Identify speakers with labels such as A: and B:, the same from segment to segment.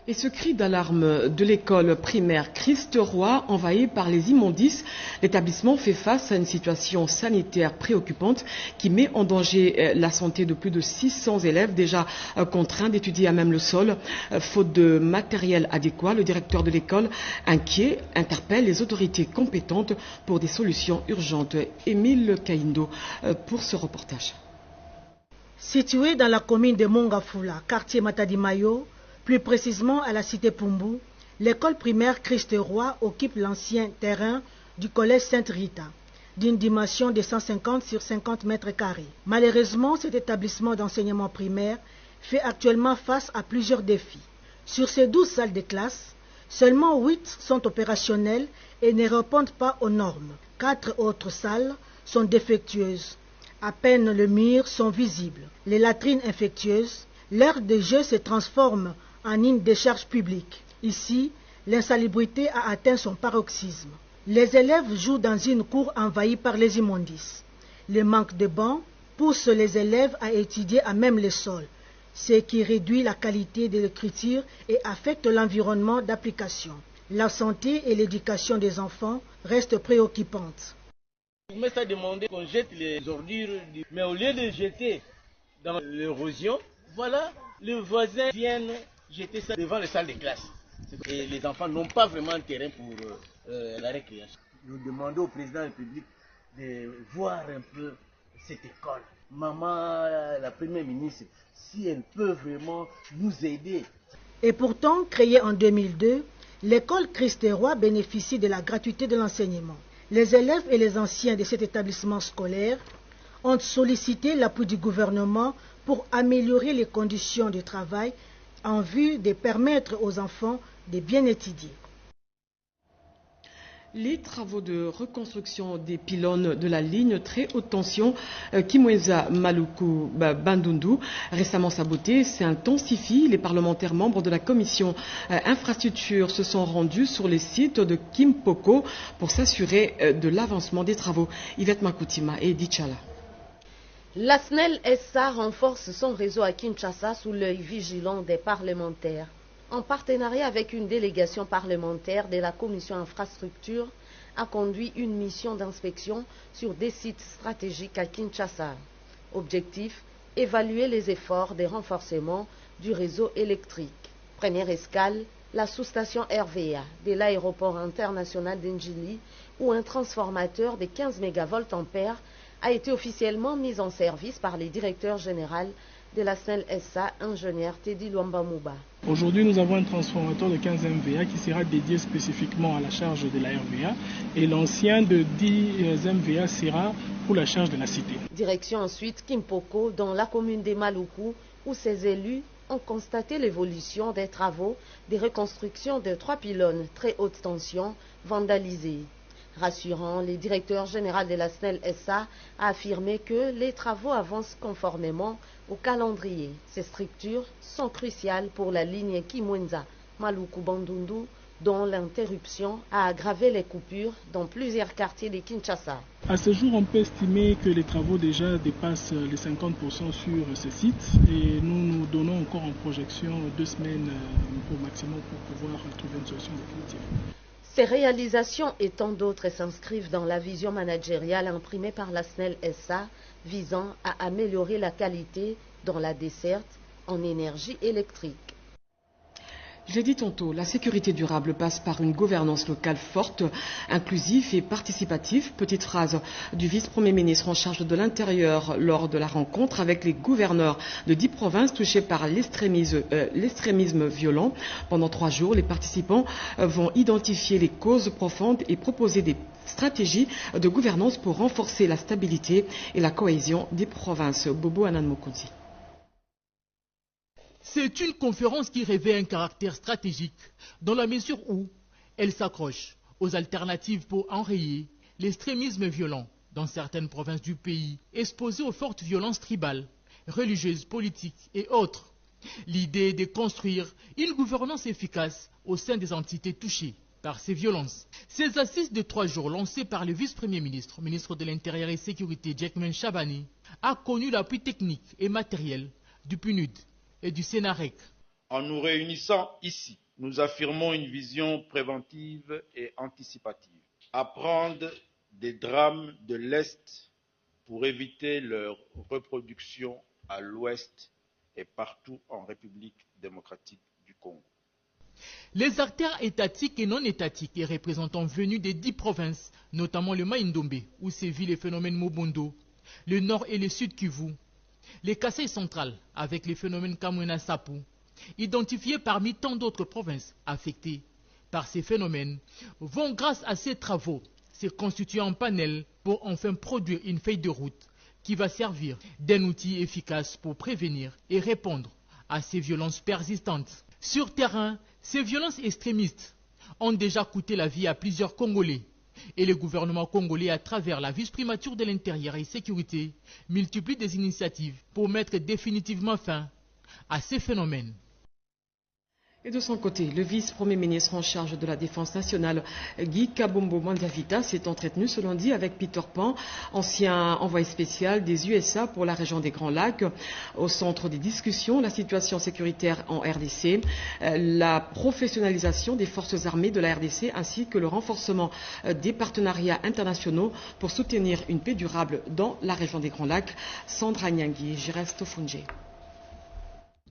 A: Et ce cri d'alarme de l'école primaire Christ-Roi, envahi par les immondices, l'établissement fait face à une situation sanitaire préoccupante qui met en danger la santé de plus de 600 élèves déjà contraints d'étudier à même le sol. Faute de matériel adéquat, le directeur de l'école, inquiet, interpelle les autorités compétentes pour des solutions urgentes. Émile Kaindo pour ce reportage.
B: Situé dans la commune de Mongafula, quartier Matadi-Mayo, plus précisément à la cité Pumbu, l'école primaire Christ-Roi occupe l'ancien terrain du collège Sainte-Rita, d'une dimension de 150 sur 50 mètres carrés. Malheureusement, cet établissement d'enseignement primaire fait actuellement face à plusieurs défis. Sur ces 12 salles de classe, seulement 8 sont opérationnelles et ne répondent pas aux normes. 4 autres salles sont défectueuses. À peine les murs sont visibles. Les latrines infectieuses, l'aire de jeu se transforme en une décharge publique. Ici, l'insalubrité a atteint son paroxysme. Les élèves jouent dans une cour envahie par les immondices. Le manque de bancs pousse les élèves à étudier à même le sol, ce qui réduit la qualité de l'écriture et affecte l'environnement d'application. La santé et l'éducation des enfants restent préoccupantes.
C: Mais ça demandait qu'on jette les ordures, mais au lieu de jeter dans l'érosion, voilà, les voisins viennent jeter ça devant les salles de classe. Et les enfants n'ont pas vraiment de terrain pour la récréation. Nous demandons au président de la République de voir un peu cette école. Maman, la première ministre, si elle peut vraiment nous aider.
B: Et pourtant, créée en 2002, l'école Christ-Roi bénéficie de la gratuité de l'enseignement. Les élèves et les anciens de cet établissement scolaire ont sollicité l'appui du gouvernement pour améliorer les conditions de travail en vue de permettre aux enfants de bien étudier.
A: Les travaux de reconstruction des pylônes de la ligne très haute tension Kimweza-Maluku-Bandundu, récemment sabotée, s'intensifient. Les parlementaires membres de la commission infrastructure se sont rendus sur les sites de Kimpoko pour s'assurer de l'avancement des travaux. Yvette Makoutima et Dichala.
D: La SNEL SA renforce son réseau à Kinshasa sous l'œil vigilant des parlementaires. En partenariat avec une délégation parlementaire de la commission infrastructure, a conduit une mission d'inspection sur des sites stratégiques à Kinshasa. Objectif, évaluer les efforts de renforcement du réseau électrique. Première escale, la sous-station RVA de l'aéroport international d'Njili, où un transformateur de 15 MVA a été officiellement mis en service par les directeurs généraux de la SNEL SA, ingénieur Teddy Luambamouba.
E: Aujourd'hui, nous avons un transformateur de 15 MVA qui sera dédié spécifiquement à la charge de la RVA et l'ancien de 10 MVA sera pour la charge de la cité.
D: Direction ensuite Kimpoko, dans la commune de Maluku, où ses élus ont constaté l'évolution des travaux de reconstruction de 3 pylônes très haute tension vandalisés. Rassurant, le directeur général de la SNEL SA a affirmé que les travaux avancent conformément au calendrier. Ces structures sont cruciales pour la ligne Kimweza-Maluku-Bandundu, dont l'interruption a aggravé les coupures dans plusieurs quartiers de Kinshasa.
E: À ce jour, on peut estimer que les travaux déjà dépassent les 50% sur ce site et nous donnons encore en projection 2 semaines au maximum pour pouvoir trouver une solution définitive.
D: Ces réalisations et tant d'autres s'inscrivent dans la vision managériale imprimée par la SNEL SA visant à améliorer la qualité dans la desserte en énergie électrique.
A: Je l'ai dit tantôt, la sécurité durable passe par une gouvernance locale forte, inclusive et participative. Petite phrase du vice-premier ministre en charge de l'Intérieur lors de la rencontre avec les gouverneurs de 10 provinces touchées par l'extrémisme violent. Pendant 3 jours, les participants vont identifier les causes profondes et proposer des stratégies de gouvernance pour renforcer la stabilité et la cohésion des provinces. Bobo Anan Mokonzi.
F: C'est une conférence qui revêt un caractère stratégique dans la mesure où elle s'accroche aux alternatives pour enrayer l'extrémisme violent dans certaines provinces du pays, exposées aux fortes violences tribales, religieuses, politiques et autres. L'idée est de construire une gouvernance efficace au sein des entités touchées par ces violences. Ces assises de 3 jours lancées par le vice-premier ministre, ministre de l'Intérieur et Sécurité, Jackman Chabani, a connu l'appui technique et matériel du PNUD et du Sénarec.
G: En nous réunissant ici, nous affirmons une vision préventive et anticipative. Apprendre des drames de l'Est pour éviter leur reproduction à l'Ouest et partout en République démocratique du Congo.
F: Les acteurs étatiques et non étatiques et représentants venus des 10 provinces, notamment le Maïndombe, où sévit les phénomènes Mobondo, le Nord et le Sud Kivu, les Kasaï centrales avec les phénomènes Kamwena Sapu, identifiés parmi tant d'autres provinces affectées par ces phénomènes, vont grâce à ces travaux se constituer en panel pour enfin produire une feuille de route qui va servir d'un outil efficace pour prévenir et répondre à ces violences persistantes. Sur terrain, ces violences extrémistes ont déjà coûté la vie à plusieurs Congolais et le gouvernement congolais, à travers la vice-primature de l'Intérieur et Sécurité, multiplie des initiatives pour mettre définitivement fin à ces phénomènes.
A: Et de son côté, le vice-premier ministre en charge de la Défense nationale, Guy Kabombo Mandiavita, s'est entretenu ce lundi avec Peter Pan, ancien envoyé spécial des USA pour la région des Grands Lacs. Au centre des discussions, la situation sécuritaire en RDC, la professionnalisation des forces armées de la RDC ainsi que le renforcement des partenariats internationaux pour soutenir une paix durable dans la région des Grands Lacs. Sandra Nyangui, Gérest Funge.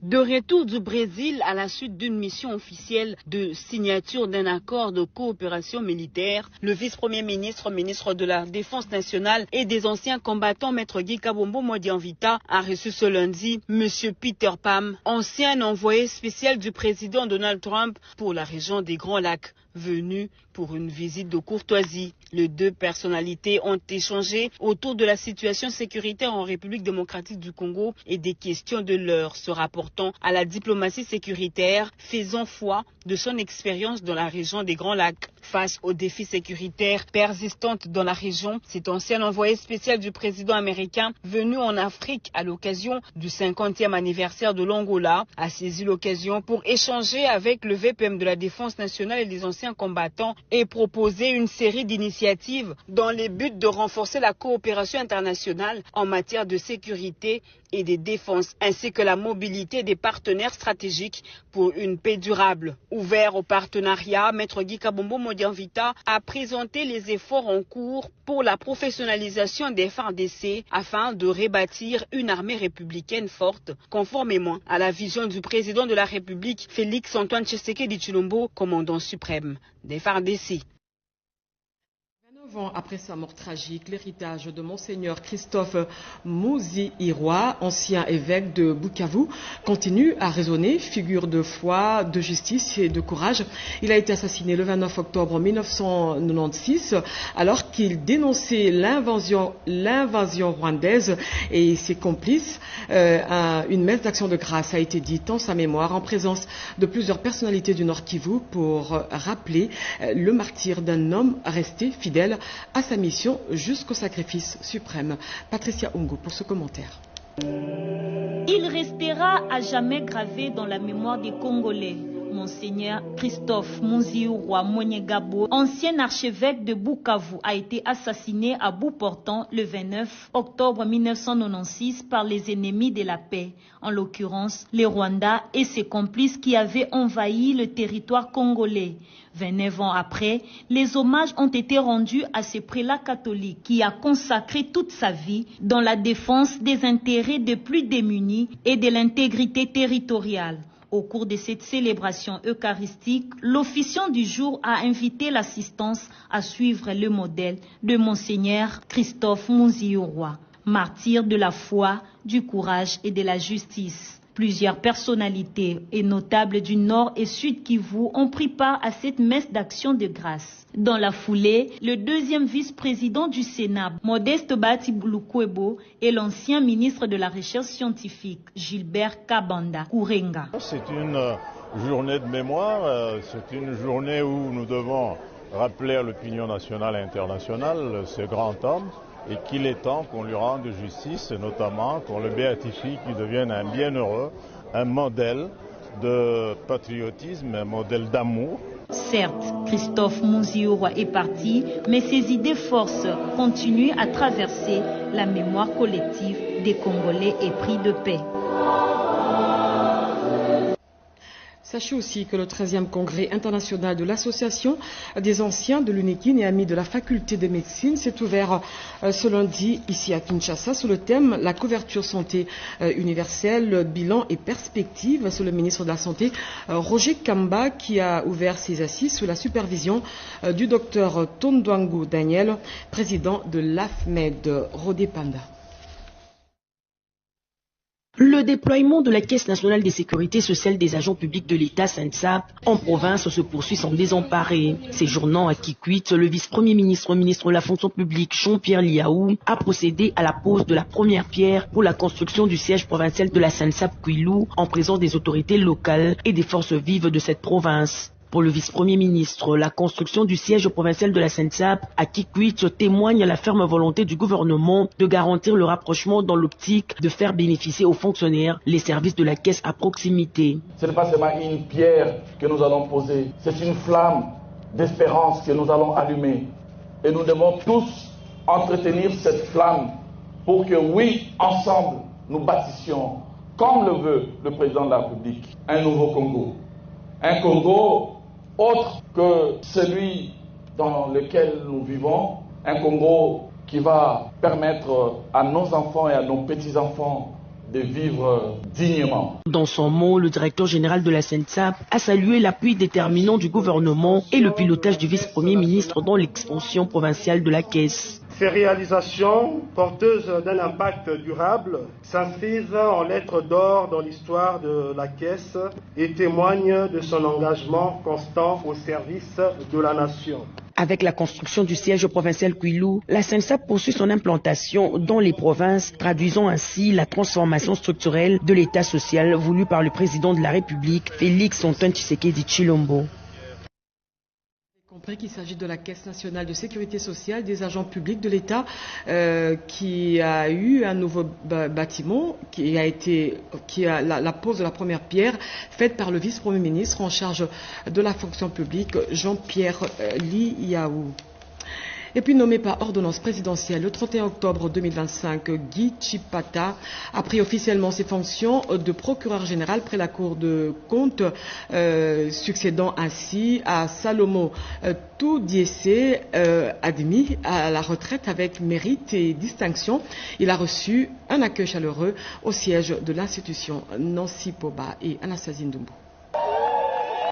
H: De retour du Brésil à la suite d'une mission officielle de signature d'un accord de coopération militaire, le vice-premier ministre, ministre de la Défense nationale et des anciens combattants, Maître Guy Kabombo Mandiavita, a reçu ce lundi M. Peter Pan, ancien envoyé spécial du président Donald Trump pour la région des Grands Lacs, venu pour une visite de courtoisie. Les deux personnalités ont échangé autour de la situation sécuritaire en République démocratique du Congo et des questions de l'heure se rapportant à la diplomatie sécuritaire, faisant foi de son expérience dans la région des Grands Lacs. Face aux défis sécuritaires persistants dans la région, cet ancien envoyé spécial du président américain venu en Afrique à l'occasion du 50e anniversaire de l'Angola a saisi l'occasion pour échanger avec le VPM de la Défense nationale et les anciens combattants et proposer une série d'initiatives dans le but de renforcer la coopération internationale en matière de sécurité et de défense, ainsi que la mobilité des partenaires stratégiques pour une paix durable. Ouvert au partenariat, Maître Guy Kabombo Mandiavita a présenté les efforts en cours pour la professionnalisation des FARDC afin de rebâtir une armée républicaine forte, conformément à la vision du président de la République, Félix Antoine Tshisekedi Tshilombo, commandant suprême des FARDC.
A: 9 ans après sa mort tragique, l'héritage de Monseigneur Christophe Muziihirwa, ancien évêque de Bukavu, continue à résonner, figure de foi, de justice et de courage. Il a été assassiné le 29 octobre 1996 alors qu'il dénonçait l'invasion rwandaise et ses complices. Une messe d'action de grâce a été dite en sa mémoire en présence de plusieurs personnalités du Nord Kivu pour rappeler le martyre d'un homme resté fidèle à sa mission jusqu'au sacrifice suprême. Patricia Ungo pour ce commentaire.
I: Il restera à jamais gravé dans la mémoire des Congolais. Monseigneur Christophe Muziihirwa Mwenyegabo, ancien archevêque de Bukavu, a été assassiné à bout portant le 29 octobre 1996 par les ennemis de la paix, en l'occurrence les Rwandais et ses complices qui avaient envahi le territoire congolais. 29 ans après, les hommages ont été rendus à ce prélat catholique qui a consacré toute sa vie dans la défense des intérêts des plus démunis et de l'intégrité territoriale. Au cours de cette célébration eucharistique, l'officiant du jour a invité l'assistance à suivre le modèle de Monseigneur Christophe Muziihirwa, martyr de la foi, du courage et de la justice. Plusieurs personnalités et notables du Nord et Sud Kivu ont pris part à cette messe d'action de grâce. Dans la foulée, le deuxième vice-président du Sénat, Modeste Batibulukwebo, et l'ancien ministre de la Recherche scientifique, Gilbert Kabanda Kourenga.
J: C'est une journée de mémoire, c'est une journée où nous devons rappeler à l'opinion nationale et internationale ce grand homme, et qu'il est temps qu'on lui rende justice, et notamment qu'on le béatifie, qu'il devienne un bienheureux, un modèle de patriotisme, un modèle d'amour.
I: Certes, Christophe Muziihirwa est parti, mais ses idées forces continuent à traverser la mémoire collective des Congolais épris de paix.
A: Sachez aussi que le 13e congrès international de l'association des anciens de l'UNIKIN et amis de la faculté de médecine s'est ouvert ce lundi ici à Kinshasa sous le thème « La couverture santé universelle, bilan et perspectives ». C'est le ministre de la Santé, Roger Kamba, qui a ouvert ses assises sous la supervision du docteur Tondwangu Daniel, président de l'AFMED, Rodé Panda.
K: Le déploiement de la Caisse nationale des sécurités sociales des agents publics de l'État, SNSAP, en province se poursuit sans désemparer. Séjournant à Kikwit, le vice-premier ministre de la fonction publique, Jean-Pierre Liaou, a procédé à la pose de la première pierre pour la construction du siège provincial de la SNSAP Kwilu en présence des autorités locales et des forces vives de cette province. Pour le vice-premier ministre, la construction du siège provincial de la SNSAP à Kikwit témoigne la ferme volonté du gouvernement de garantir le rapprochement dans l'optique de faire bénéficier aux fonctionnaires les services de la caisse à proximité.
L: Ce n'est pas seulement une pierre que nous allons poser, c'est une flamme d'espérance que nous allons allumer. Et nous devons tous entretenir cette flamme pour que, oui, ensemble, nous bâtissions, comme le veut le président de la République, un nouveau Congo. Un Congo autre que celui dans lequel nous vivons, un Congo qui va permettre à nos enfants et à nos petits-enfants de vivre dignement.
K: Dans son mot, le directeur général de la SNSAP a salué l'appui déterminant du gouvernement et le pilotage du vice-premier ministre dans l'expansion provinciale de la Caisse.
M: Ces réalisations, porteuses d'un impact durable, s'inscrivent en lettres d'or dans l'histoire de la Caisse et témoignent de son engagement constant au service de la nation.
K: Avec la construction du siège provincial Kwilu, la SNSAP poursuit son implantation dans les provinces, traduisant ainsi la transformation structurelle de l'État social voulu par le président de la République, Félix Antoine Tshisekedi Tshilombo.
A: Compris qu'il s'agit de la Caisse nationale de sécurité sociale des agents publics de l'État qui a eu un nouveau bâtiment, qui a la pose de la première pierre faite par le vice-premier ministre en charge de la fonction publique, Jean-Pierre Liaou. Et puis nommé par ordonnance présidentielle le 31 octobre 2025, Guy Chipata a pris officiellement ses fonctions de procureur général près la Cour de comptes, succédant ainsi à Salomo Toudiessé, admis à la retraite avec mérite et distinction. Il a reçu un accueil chaleureux au siège de l'institution. Nancy Poba et Anastasie Ndumbu.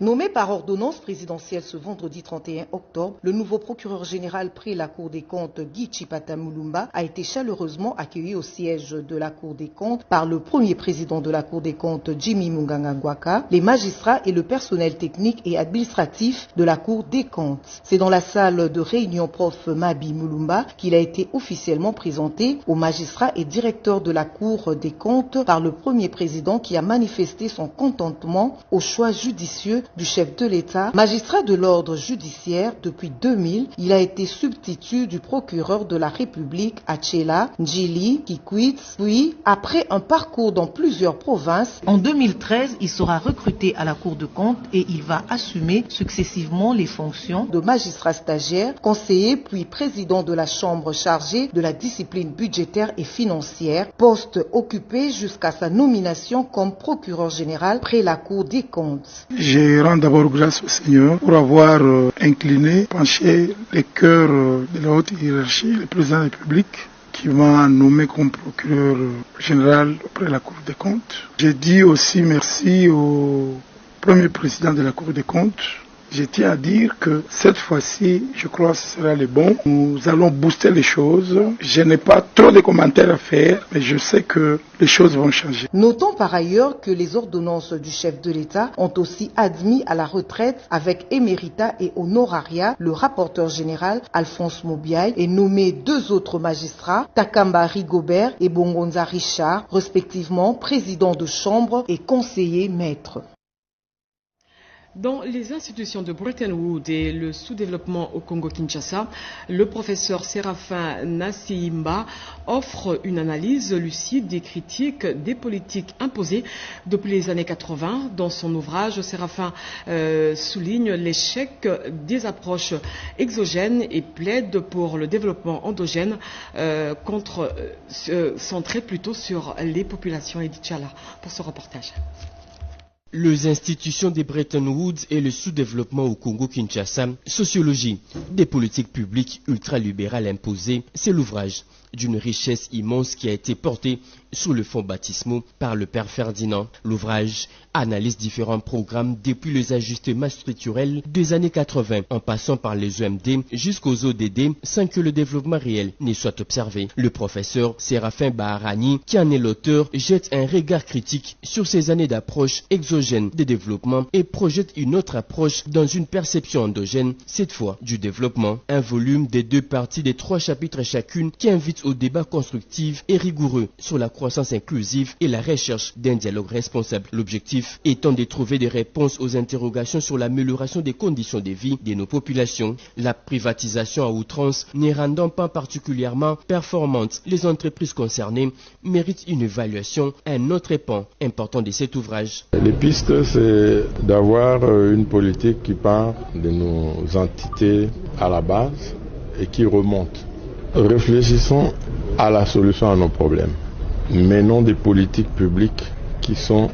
N: Nommé par ordonnance présidentielle ce vendredi 31 octobre, le nouveau procureur général près la Cour des comptes, Guy Chipata Mulumba, a été chaleureusement accueilli au siège de la Cour des comptes par le premier président de la Cour des comptes, Jimmy Munganga Ngwaka, les magistrats et le personnel technique et administratif de la Cour des comptes. C'est dans la salle de réunion prof Mabi Mulumba qu'il a été officiellement présenté aux magistrats et directeurs de la Cour des comptes par le premier président qui a manifesté son contentement au choix judicieux du chef de l'État. Magistrat de l'ordre judiciaire depuis 2000, il a été substitut du procureur de la République à Tchela, Njili, Kikwit, puis après un parcours dans plusieurs provinces. En 2013, il sera recruté à la Cour de compte et il va assumer successivement les fonctions de magistrat stagiaire, conseiller puis président de la Chambre chargée de la discipline budgétaire et financière, poste occupé jusqu'à sa nomination comme procureur général près la Cour des comptes.
O: Je rends d'abord grâce au Seigneur pour avoir incliné, penché les cœurs de la haute hiérarchie, le président de la République, qui m'a nommé comme procureur général auprès de la Cour des comptes. J'ai dit aussi merci au premier président de la Cour des comptes. Je tiens à dire que cette fois-ci, je crois que ce sera le bon. Nous allons booster les choses. Je n'ai pas trop de commentaires à faire, mais je sais que les choses vont changer.
N: Notons par ailleurs que les ordonnances du chef de l'État ont aussi admis à la retraite avec éméritat et honoraria le rapporteur général Alphonse Mobiaï et nommé deux autres magistrats, Takamba Rigobert et Bongonza Richard, respectivement président de chambre et conseiller maître.
A: Dans les institutions de Bretton Woods et le sous-développement au Congo-Kinshasa, le professeur Séraphin Nassimba offre une analyse lucide et critique des politiques imposées depuis les années 80. Dans son ouvrage, Séraphin souligne l'échec des approches exogènes et plaide pour le développement endogène centré plutôt sur les populations. Edith Chala pour ce reportage.
P: Les institutions de Bretton Woods et le sous-développement au Congo-Kinshasa, sociologie des politiques publiques ultralibérales imposées, c'est l'ouvrage d'une richesse immense qui a été porté sous le fond baptismaux par le père Ferdinand. L'ouvrage analyse différents programmes depuis les ajustements structurels des années 80 en passant par les EMD jusqu'aux ODD sans que le développement réel ne soit observé. Le professeur Séraphin Baharani, qui en est l'auteur, jette un regard critique sur ces années d'approche exogène des développements et projette une autre approche dans une perception endogène, cette fois du développement. Un volume des 2 parties des 3 chapitres chacune qui invite au débat constructif et rigoureux sur la croissance inclusive et la recherche d'un dialogue responsable. L'objectif étant de trouver des réponses aux interrogations sur l'amélioration des conditions de vie de nos populations. La privatisation à outrance ne rendant pas particulièrement performantes les entreprises concernées mérite une évaluation, un autre pan important de cet ouvrage.
Q: Les pistes, c'est d'avoir une politique qui part de nos entités à la base et qui remonte. Réfléchissons à la solution à nos problèmes, mais non des politiques publiques qui sont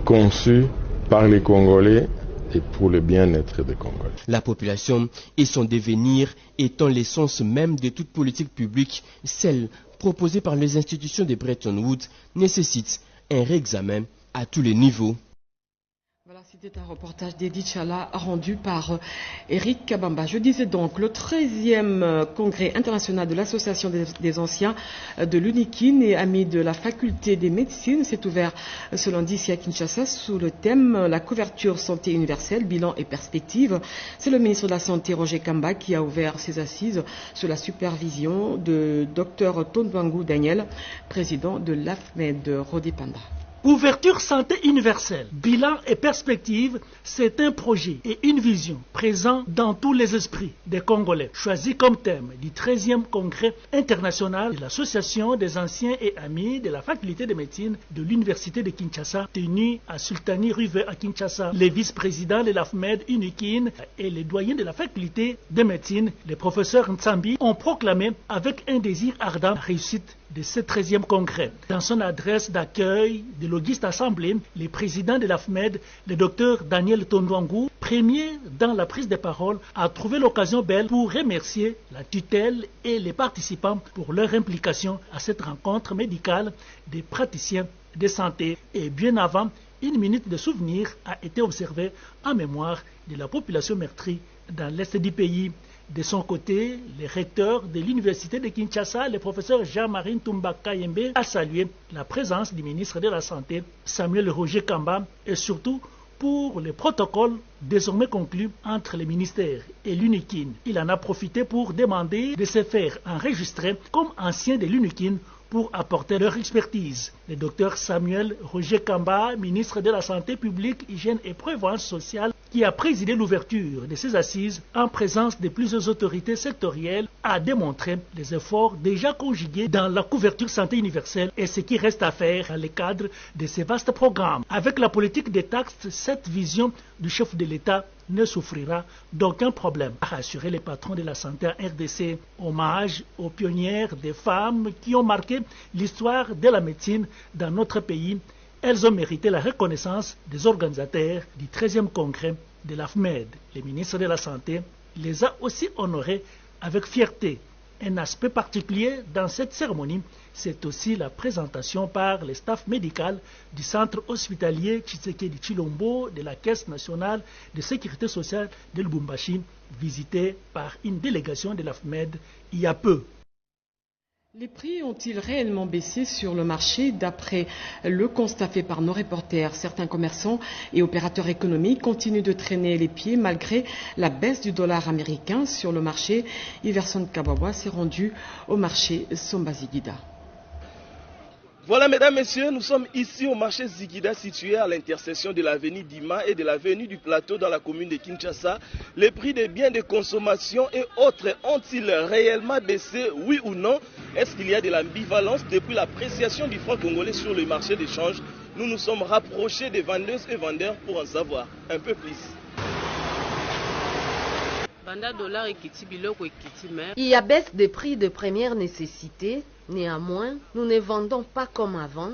Q: conçues par les Congolais et pour le bien-être des Congolais.
P: La population et son devenir étant l'essence même de toute politique publique, celle proposée par les institutions de Bretton Woods nécessite un réexamen à tous les niveaux.
A: Voilà, c'était un reportage d'Edith Chala rendu par Eric Kabamba. Je disais donc, le 13e congrès international de l'Association des anciens de l'UNIKIN et amis de la faculté des médecines s'est ouvert ce lundi ici à Kinshasa sous le thème la couverture santé universelle, bilan et perspective. C'est le ministre de la Santé Roger Kamba qui a ouvert ses assises sous la supervision de Dr Tondwangu Daniel, président de l'AFMED Rodépanda.
R: Ouverture santé universelle, bilan et perspective, c'est un projet et une vision présents dans tous les esprits des Congolais, choisi comme thème du 13e congrès international de l'Association des anciens et amis de la faculté de médecine de l'Université de Kinshasa, tenu à Sultani River à Kinshasa. Les vice-présidents de l'AFMED UNIKIN et les doyens de la faculté de médecine, les professeurs Nsambi, ont proclamé avec un désir ardent la réussite de ce 13e congrès. Dans son adresse d'accueil de l'Auguste Assemblée, le président de l'AFMED, le docteur Daniel Tondwangu, premier dans la prise de parole, a trouvé l'occasion belle pour remercier la tutelle et les participants pour leur implication à cette rencontre médicale des praticiens de santé. Et bien avant, une minute de souvenir a été observée en mémoire de la population meurtrie dans l'est du pays. De son côté, le recteur de l'Université de Kinshasa, le professeur Jean-Marie Ntumba Kayembe, a salué la présence du ministre de la Santé, Samuel Roger Kamba, et surtout pour les protocoles désormais conclus entre les ministères et l'UNIKIN. Il en a profité pour demander de se faire enregistrer comme anciens de l'UNIKIN pour apporter leur expertise. Le docteur Samuel Roger Kamba, ministre de la Santé publique, Hygiène et Prévoyance sociale, qui a présidé l'ouverture de ces assises en présence de plusieurs autorités sectorielles, a démontré les efforts déjà conjugués dans la couverture santé universelle et ce qui reste à faire dans le cadre de ces vastes programmes. Avec la politique des taxes, cette vision du chef de l'État ne souffrira d'aucun problème, a rassuré les patrons de la santé en RDC. Hommage aux pionnières des femmes qui ont marqué l'histoire de la médecine dans notre pays. Elles ont mérité la reconnaissance des organisateurs du 13e congrès de l'AFMED. Le ministre de la Santé les a aussi honorés avec fierté. Un aspect particulier dans cette cérémonie, c'est aussi la présentation par le staff médical du centre hospitalier Tshisekedi Tshilombo de la Caisse nationale de sécurité sociale de Lubumbashi, visité par une délégation de l'AFMED il y a peu.
A: Les prix ont-ils réellement baissé sur le marché? D'après le constat fait par nos reporters, certains commerçants et opérateurs économiques continuent de traîner les pieds malgré la baisse du dollar américain sur le marché. Iverson Kabawa s'est rendu au marché Somba-Ziguida.
C: Voilà, mesdames, messieurs, nous sommes ici au marché Ziguida, situé à l'intersection de l'avenue Dima et de l'avenue du Plateau dans la commune de Kinshasa. Les prix des biens de consommation et autres ont-ils réellement baissé, oui ou non? Est-ce qu'il y a de l'ambivalence depuis l'appréciation du franc congolais sur le marché d'échange? Nous nous sommes rapprochés des vendeuses et vendeurs pour en savoir un peu plus.
D: Il y a baisse des prix de première nécessité. Néanmoins, nous ne vendons pas comme avant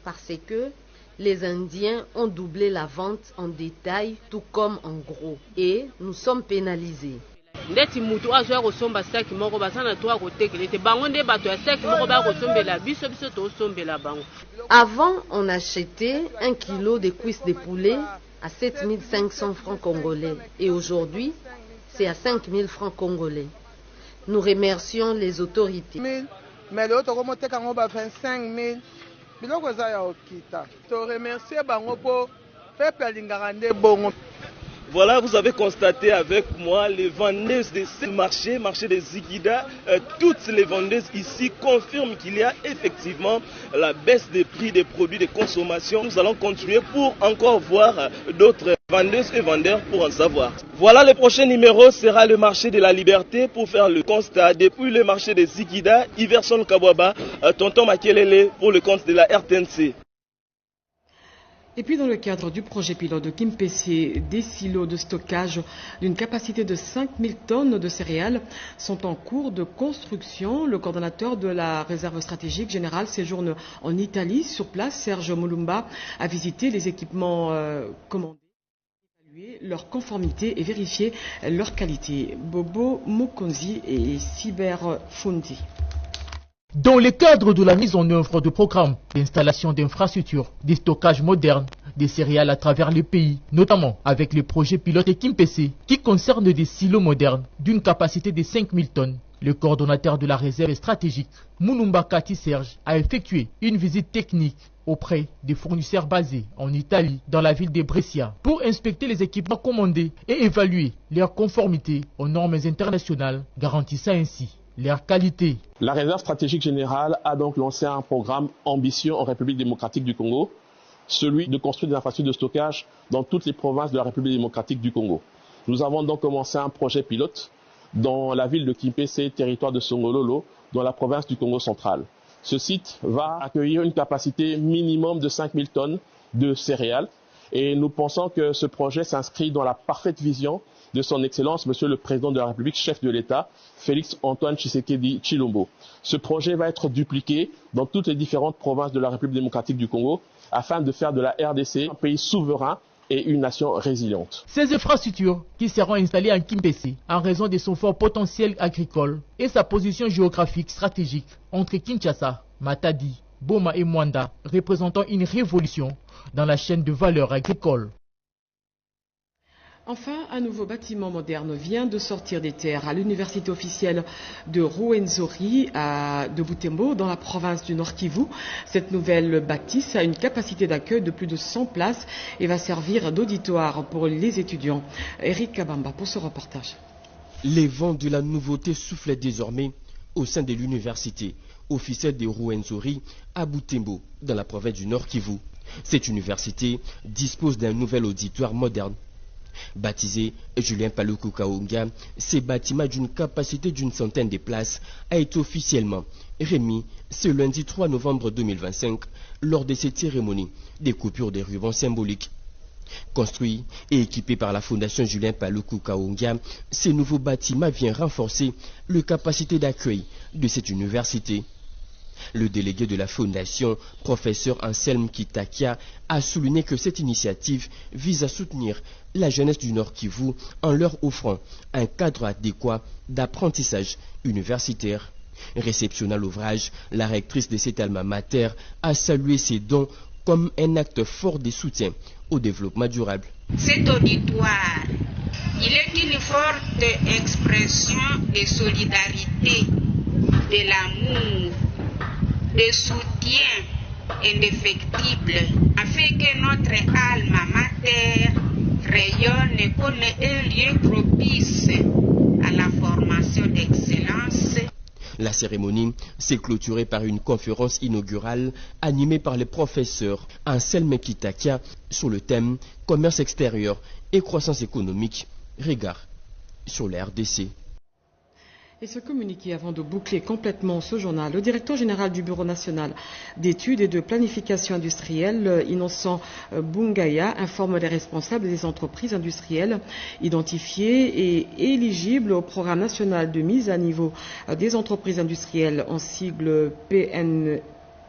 D: parce que Les Indiens ont doublé la vente en détail, tout comme en gros. Et nous sommes pénalisés. Avant, on achetait 1 kilo de cuisses de poulet à 7500 francs congolais. Et aujourd'hui, c'est à 5000 francs congolais. Nous remercions les autorités.
S: Mais l'autre, on va 25 000.
T: Voilà, vous avez constaté avec moi les vendeuses de ce marché des Ziguida. Toutes les vendeuses ici confirment qu'il y a effectivement la baisse des prix des produits de consommation. Nous allons continuer pour encore voir d'autres vendeuses et vendeurs pour en savoir. Voilà, le prochain numéro sera le marché de la liberté pour faire le constat. Depuis le marché des Ziguida, Iverson Kabwaba, tonton Makelele pour le compte de la RTNC.
A: Et puis dans le cadre du projet pilote de Kimpese, des silos de stockage d'une capacité de 5000 tonnes de céréales sont en cours de construction. Le coordonnateur de la réserve stratégique générale séjourne en Italie. Sur place, Serge Mulumba a visité les équipements commandés, évalué leur conformité et vérifié leur qualité. Bobo Mukonzi et Cyber Fundi.
F: Dans le cadre de la mise en œuvre de programmes d'installation d'infrastructures, de stockage moderne des céréales à travers le pays, notamment avec le projet pilote Kimpese qui concerne des silos modernes d'une capacité de 5000 tonnes, le coordonnateur de la réserve stratégique, Mulumba Kati Serge, a effectué une visite technique auprès des fournisseurs basés en Italie, dans la ville de Brescia, pour inspecter les équipements commandés et évaluer leur conformité aux normes internationales, garantissant ainsi leur qualité.
U: La réserve stratégique générale a donc lancé un programme ambitieux en République démocratique du Congo, celui de construire des infrastructures de stockage dans toutes les provinces de la République démocratique du Congo. Nous avons donc commencé un projet pilote dans la ville de Kimpese, territoire de Songololo, dans la province du Congo central. Ce site va accueillir une capacité minimum de 5000 tonnes de céréales et nous pensons que ce projet s'inscrit dans la parfaite vision de son Excellence, Monsieur le Président de la République, chef de l'État, Félix Antoine Tshisekedi Tshilombo. Ce projet va être dupliqué dans toutes les différentes provinces de la République démocratique du Congo afin de faire de la RDC un pays souverain et une nation résiliente.
F: Ces infrastructures qui seront installées en Kimpese en raison de son fort potentiel agricole et sa position géographique stratégique entre Kinshasa, Matadi, Boma et Mwanda, représentant une révolution dans la chaîne de valeur agricole.
A: Enfin, un nouveau bâtiment moderne vient de sortir des terres à l'université officielle de Rwenzori de Butembo, dans la province du Nord Kivu. Cette nouvelle bâtisse a une capacité d'accueil de plus de 100 places et va servir d'auditoire pour les étudiants. Eric Kabamba pour ce reportage.
P: Les vents de la nouveauté soufflaient désormais au sein de l'université officielle de Rwenzori à Butembo, dans la province du Nord Kivu. Cette université dispose d'un nouvel auditoire moderne. Baptisé Julien Paluku Kaonga, ce bâtiment d'une capacité d'une centaine de places a été officiellement remis ce lundi 3 novembre 2025 lors de cette cérémonie des coupures des rubans symboliques. Construit et équipé par la Fondation Julien Paluku Kaonga, ce nouveau bâtiment vient renforcer la capacité d'accueil de cette université. Le délégué de la Fondation, professeur Anselme Kitakia, a souligné que cette initiative vise à soutenir la jeunesse du Nord Kivu en leur offrant un cadre adéquat d'apprentissage universitaire. Réceptionnant l'ouvrage, la rectrice de cet alma mater a salué ces dons comme un acte fort de soutien au développement durable.
V: Cet auditoire, il est une forte expression de solidarité, de l'amour, de soutien indéfectible, afin que notre alma mater rayonne comme un lieu propice à la formation d'excellence.
P: La cérémonie s'est clôturée par une conférence inaugurale animée par le professeur Anselme Kitakia sur le thème « Commerce extérieur et croissance économique, regard sur la RDC ».
A: Et ce communiqué, avant de boucler complètement ce journal, le directeur général du Bureau national d'études et de planification industrielle, Innocent Bungaya, informe les responsables des entreprises industrielles identifiées et éligibles au programme national de mise à niveau des entreprises industrielles en sigle PNIE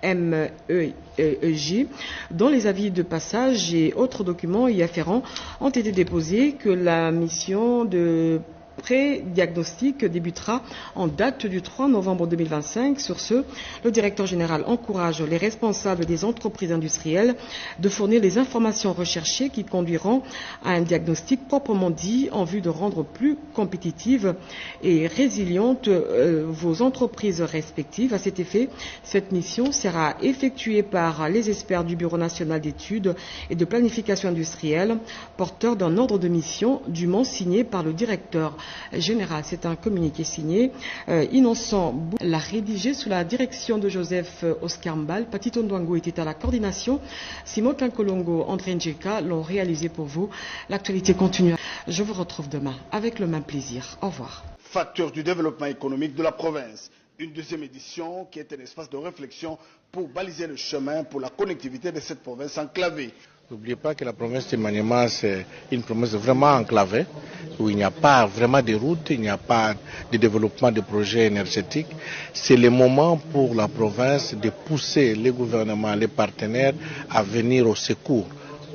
A: MEEJ, dont les avis de passage et autres documents y afférents ont été déposés, que la mission de pré-diagnostic débutera en date du 3 novembre 2025. Sur ce, le directeur général encourage les responsables des entreprises industrielles de fournir les informations recherchées qui conduiront à un diagnostic proprement dit en vue de rendre plus compétitives et résilientes vos entreprises respectives. À cet effet, cette mission sera effectuée par les experts du Bureau national d'études et de planification industrielle, porteurs d'un ordre de mission dûment signé par le directeur général. C'est un communiqué signé. Innocent Bou l'a rédigé sous la direction de Joseph Oscar Mbal. Patito Ndwango était à la coordination. Simon Kankolongo, André Njeka l'ont réalisé pour vous. L'actualité continue. Je vous retrouve demain avec le même plaisir. Au revoir.
B: Facteur du développement économique de la province. Une deuxième édition qui est un espace de réflexion pour baliser le chemin pour la connectivité de cette province enclavée.
E: N'oubliez pas que la province de Maniema, c'est une province vraiment enclavée, où il n'y a pas vraiment de routes, il n'y a pas de développement de projets énergétiques. C'est le moment pour la province de pousser les gouvernements, les partenaires à venir au secours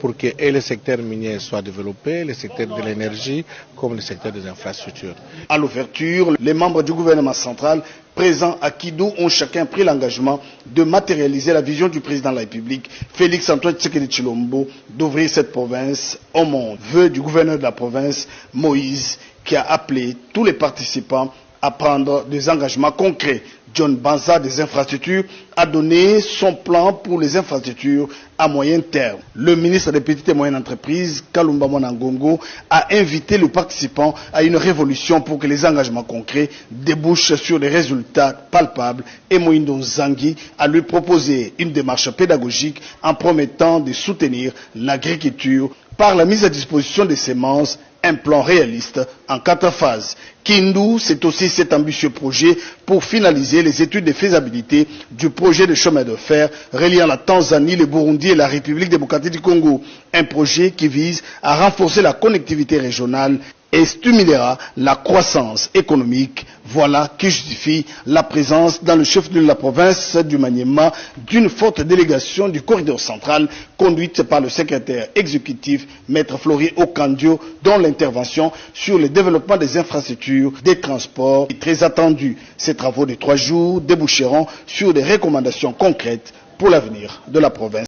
E: pour que et le secteur minier soit développé, le secteur de l'énergie comme le secteur des infrastructures.
B: À l'ouverture, les membres du gouvernement central présents à Kidou ont chacun pris l'engagement de matérialiser la vision du président de la République, Félix-Antoine Tshisekedi Tshilombo, d'ouvrir cette province au monde. Vœu du gouverneur de la province, Moïse, qui a appelé tous les participants à prendre des engagements concrets. John Banza des infrastructures a donné son plan pour les infrastructures à moyen terme. Le ministre des Petites et Moyennes Entreprises, Kalumba Mwanangongo, a invité les participants à une révolution pour que les engagements concrets débouchent sur des résultats palpables, et Moïndo Zangui a lui proposé une démarche pédagogique en promettant de soutenir l'agriculture par la mise à disposition des semences, un plan réaliste en 4 phases. Kindu, c'est aussi cet ambitieux projet pour finaliser les études de faisabilité du projet de chemin de fer reliant la Tanzanie, le Burundi et la République démocratique du Congo. Un projet qui vise à renforcer la connectivité régionale et stimulera la croissance économique. Voilà qui justifie la présence dans le chef-lieu de la province du Maniema d'une forte délégation du corridor central conduite par le secrétaire exécutif Maître Flori Okandio, dont l'intervention sur le développement des infrastructures, des transports est très attendue. Ces travaux de 3 jours déboucheront sur des recommandations concrètes pour l'avenir de la province.